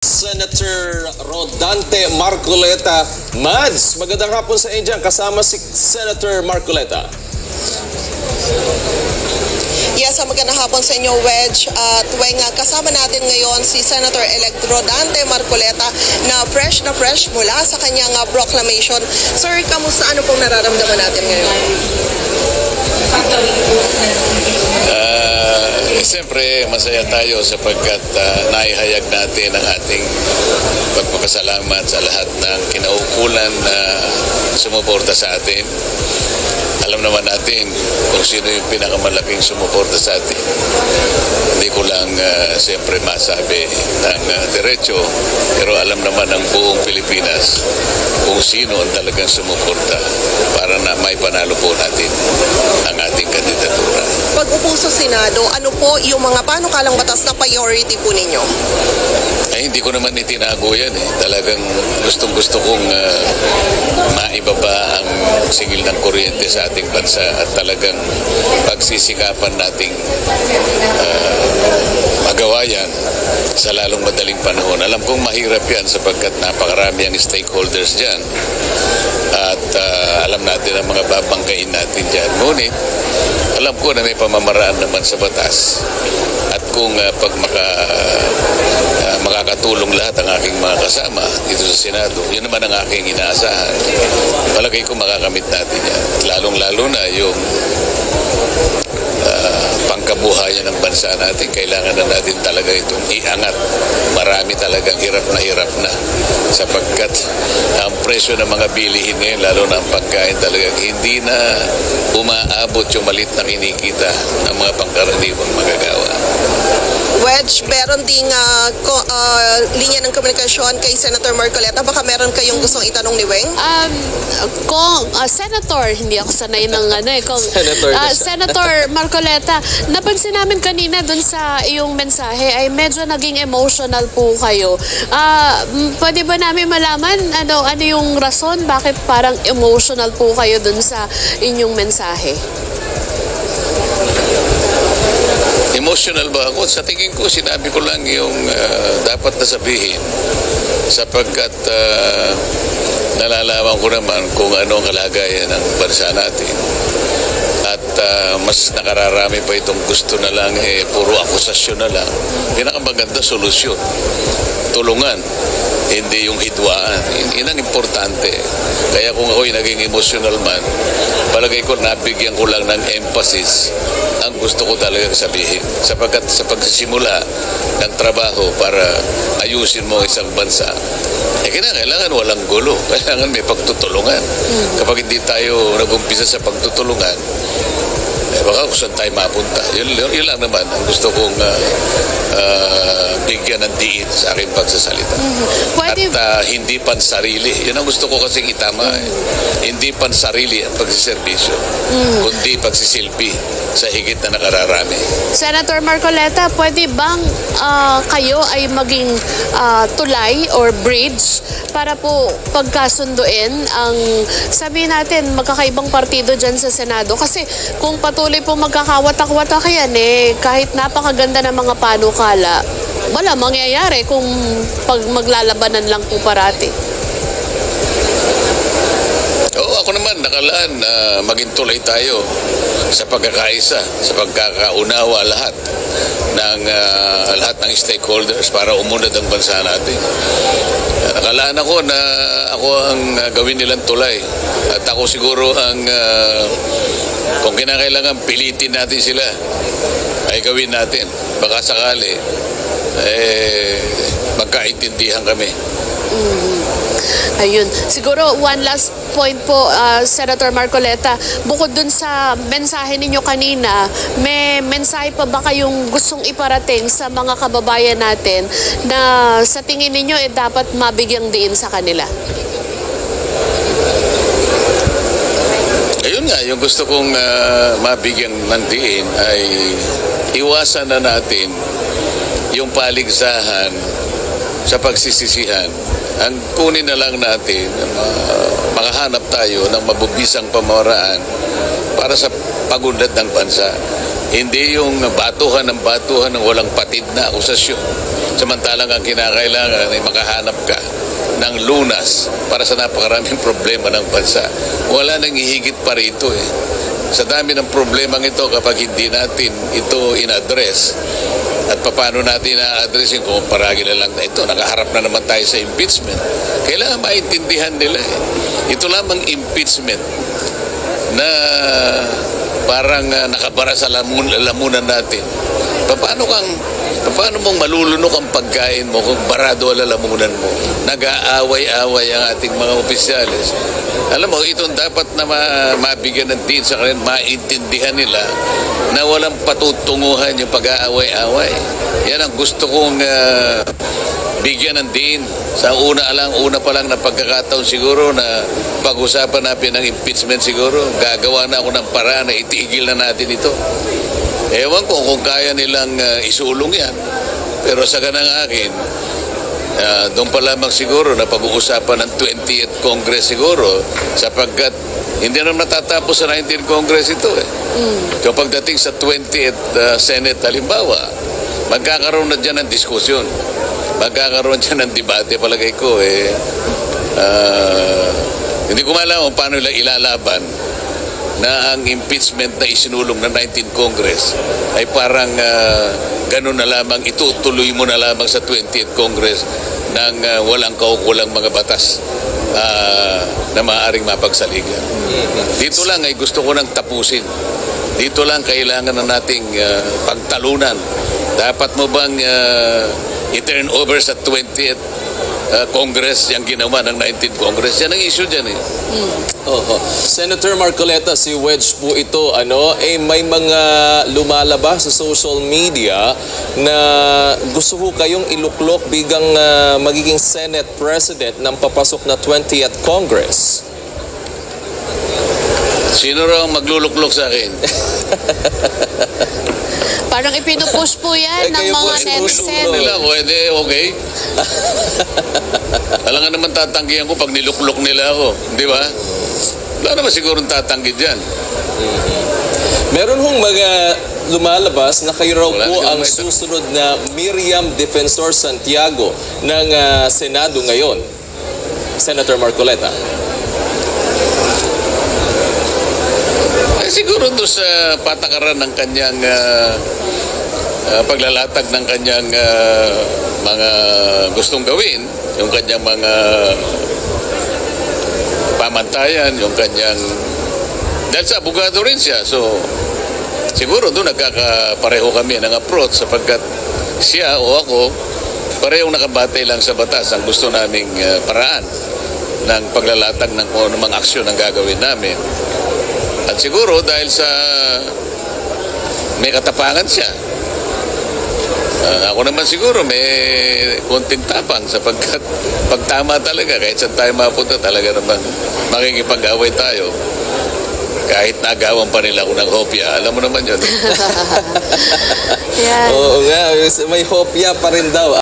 Senator Rodante Marcoleta. Mads, magandang hapon sa inyo dyan. Kasama si Senator Marcoleta. Yes, magandang hapon sa inyo, Wedge. At kasama natin ngayon si Senator-elect Rodante Marcoleta na fresh mula sa kanyang proclamation. Sir, kamusta? Ano pong nararamdaman natin ngayon? Siyempre, masaya tayo sapagkat naihayag natin ang ating pagpapasalamat sa lahat ng kinaukulan na sumuporta sa atin. Alam naman natin kung sino yung pinakamalaking sumuporta sa atin. Hindi ko lang siyempre masabi ng diretso, pero alam naman ng buong Pilipinas kung sino ang talagang sumuporta para na may panalo po natin ang ating kandidatura. Pag upo sa Senado, ano po yung mga panukalang batas na priority po ninyo? Ay, hindi ko naman itinago yan eh. Talagang gustong-gusto kong maibaba ang singil ng kuryente sa ating bansa at talagang pagsisikapan nating magawa yan sa lalong madaling panahon. Alam kong mahirap yan sapagkat napakarami ang stakeholders dyan at alam natin ang mga babangkain natin dyan. Ngunit alam ko na may pamamaraan naman sa batas at kung pag makakatulong lahat ang aking mga kasama dito sa Senado, yun naman ang aking inaasahan. Palagay ko makakamit natin yan. Lalong-lalo na yung pangkabuhayan ng bansa natin. Kailangan na natin talaga itong iangat. Marami talagang hirap na sapagkat ang presyo ng mga bilihin ngayon, lalo na ang pagkain, talagang hindi na umaabot yung malit na kinikita ng mga pangkaraniwang magagawa. Wedge, meron ding linya ng komunikasyon kay Senator Marcoleta. Baka meron kayong gustong itanong ni Weng? Senator, hindi ako sanay ng Senator Marcoleta, napansin namin kanina dun sa iyong mensahe ay medyo naging emotional po kayo. Pwede ba namin malaman ano yung rason bakit parang emotional po kayo dun sa inyong mensahe? Emotional ba ako? Sa tingin ko, sinabi ko lang yung dapat na sabihin sapagkat nalalaman ko naman kung ano ang kalagayan ng bansa natin. At mas nakararami pa itong gusto na lang, puro akusasyon na lang. Pinakamaganda solusyon. Tulungan, hindi yung hidwaan. Yun ang importante. Kaya kung ako'y naging emotional man, palagay ko nabigyan ko lang ng emphasis ang gusto ko talagang sabihin. Sapagkat sa pagsisimula ng trabaho para ayusin mo isang bansa, kailangan walang gulo. Kailangan may pagtutulungan. Kapag hindi tayo nag-umpisa sa pagtutulungan, baka kung saan tayo mapunta. Yun lang naman ang gusto kong bigyan ng diin sa aking pagsasalita. At hindi pansarili. Yun ang gusto ko kasing itama. Hindi pansarili ang pagsiservisyo, kundi pagsisilbi sa higit na nakararami. Senator Marcoleta, pwede bang kayo ay maging tulay or bridge para po pagkasunduin ang, sabihin natin, magkakaibang partido dyan sa Senado? Kasi kung patuloy po magkakawatak-watak yan kahit napakaganda ng mga panukala, wala mangyayari kung pag maglalabanan lang po parati. Oo, ako naman nakalaan na maging tulay tayo sa pagkakaisa, sa pagkakaunawa lahat ng stakeholders para umunad ang bansa natin. Nakalaan ako na ako ang gawin nilang tulay at ako siguro ang kung kinakailangan pilitin natin sila ay gawin natin. Baka sakali magkaintindihan kami. Ayun. Siguro one last point po, Senator Marcoleta, bukod dun sa mensahe ninyo kanina, may mensahe pa ba kayong gustong iparating sa mga kababayan natin na sa tingin ninyo dapat mabigyang diin sa kanila? Ayun nga, yung gusto kong mabigyan ng diin ay iwasan na natin yung paligsahan sa pagsisisihan. Ang kunin na lang natin, makahanap tayo ng mabubisang pamamaraan para sa pagunlad ng bansa. Hindi yung batuhan ng walang patid na akusasyon. Samantalang ang kinakailangan ay makahanap ka ng lunas para sa napakaraming problema ng bansa. Wala nang hihigit pa rito eh. Sa dami ng problemang ito, kapag hindi natin ito in-address, at paano natin na-addressin kung paragi na lang na ito, nakaharap na naman tayo sa impeachment. Kailangan maintindihan nila eh. Ito lamang impeachment na parang nakabara sa lamunan natin. Paano mong malulunok ang pagkain mo kung barado ang lalamunan mo? Nag-aaway-aaway ang ating mga opisyalis. Alam mo, itong dapat na mabigyan ng din sa kanila, maintindihan nila na walang patutunguhan yung pag-aaway-aaway. Yan ang gusto kong bigyan ng din. Sa una pa lang na pagkakataon siguro na pag-usapan natin ng impeachment siguro, gagawa na ako ng paraan na itigil na natin ito. Ewan ko kung kaya nilang isulong yan. Pero sa ganang akin, doon pa lamang siguro na pag-uusapan ng 20th Congress siguro, sapagkat hindi naman natatapos sa 19th Congress ito eh. So pagdating sa 20th Senate halimbawa, magkakaroon na dyan ng diskusyon. Magkakaroon dyan ng debate, palagay ko eh. Hindi ko malaman paano nila ilalaban na ang impeachment na isinulong ng 19th Congress ay parang ganun na lamang, itutuloy mo na lamang sa 20th Congress ng walang kaukulang mga batas na maaaring mapagsaligan. Dito lang ay gusto ko nang tapusin. Dito lang kailangan na nating pagtalunan. Dapat mo bang i-turn over sa 20th Congress yung ginawa ng 19th Congress? Yan ang issue dyan eh. Senator Marcoleta, si Wedge po ito, may mga lumalabas sa social media na gusto ko kayong iluklok bigang magiging Senate President ng papasok na 20th Congress. Sino raw ang magluluklok sa akin? Parang ipinupush po yan ng mga netizen. Nila, pwede, okay. Alam nga naman tatanggihan ko pag niluklok nila ako. Di ba? Wala naman siguro tatanggi dyan. Meron hong mga lumalabas na kayo raw Wala po siguro ang may susunod na Miriam Defensor Santiago ng Senado ngayon. Senator Marcoleta. Siguro doon sa patakaran ng kanyang paglalatag ng kanyang mga gustong gawin, yung kanyang mga pamantayan, yung kanyang... Dahil sa abogado rin siya, so siguro doon nagkakapareho kami ng approach sapagkat siya o ako parehong nakabatay lang sa batas ang gusto naming paraan ng paglalatag ng kung anumang aksyon ang gagawin namin. At siguro dahil sa may katapangan siya, ako naman siguro may konting tapang sapagkat pag tama talaga, kahit saan tayo mapunta talaga naman makikipag-away tayo. Kahit nagawan pa nila ako ng hopya, alam mo naman yun. Yan. Oo nga, may hopya pa rin daw.